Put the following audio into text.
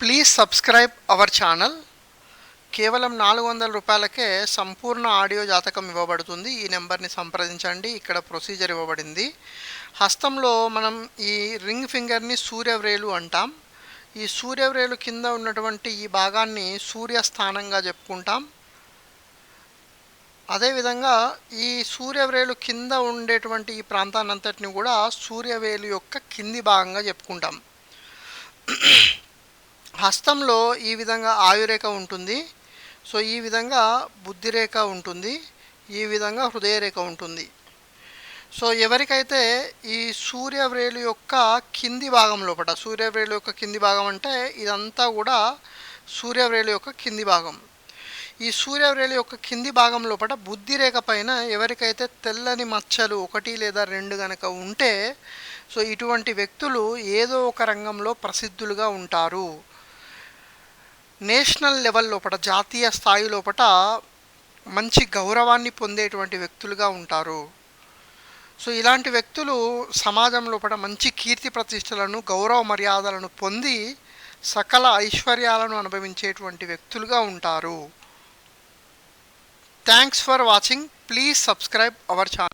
Please subscribe our channel. కేవలం 400 రూపాయలకే సంపూర్ణ audio జాతకం ఇవ్వబడుతుంది. ఈ నెంబర్ని సంప్రదించండి. ఇక్కడ ప్రొసీజర్ ఇవ్వబడింది. హస్తంలో మనం ఈ రింగ్ ఫింగర్ని సూర్యవ్రేలు అంటాం. ఈ సూర్యవ్రేలు కింద ఉన్నటువంటి ఈ భాగాన్ని సూర్యస్థానంగా చెప్పుకుంటాం. అదేవిధంగా ఈ సూర్యవ్రేలు కింద ఉండేటువంటి ఈ ప్రాంతాన్ని అంతటిని కూడా సూర్యవేలు యొక్క కింది భాగంగా చెప్పుకుంటాం. హస్తంలో ఈ విధంగా ఆయురేఖ ఉంటుంది. సో ఈ విధంగా బుద్ధిరేఖ ఉంటుంది. ఈ విధంగా హృదయరేఖ ఉంటుంది. సో ఎవరికైతే ఈ సూర్యవ్రేలు యొక్క కింది భాగం లోపల, సూర్యవ్రేలు యొక్క కింది భాగం అంటే ఇదంతా కూడా సూర్యవ్రేలు యొక్క కింది భాగం. ఈ సూర్యవ్రేలు యొక్క కింది భాగం లోపల బుద్ధిరేఖ పైన ఎవరికైతే తెల్లని మచ్చలు 1 లేదా 2 గనక ఉంటే, సో ఇటువంటి వ్యక్తులు ఏదో ఒక రంగంలో ప్రసిద్ధులుగా ఉంటారు. నేషనల్ లెవెల్ లోపల, జాతీయ స్థాయి లోపల మంచి గౌరవాన్ని పొందేటువంటి వ్యక్తులుగా ఉంటారు. సో ఇలాంటి వ్యక్తులు సమాజం లోపల మంచి కీర్తి ప్రతిష్టలను, గౌరవ మర్యాదలను పొంది సకల ఐశ్వర్యాలను అనుభవించేటువంటి వ్యక్తులుగా ఉంటారు. Thanks for watching. Please subscribe our channel.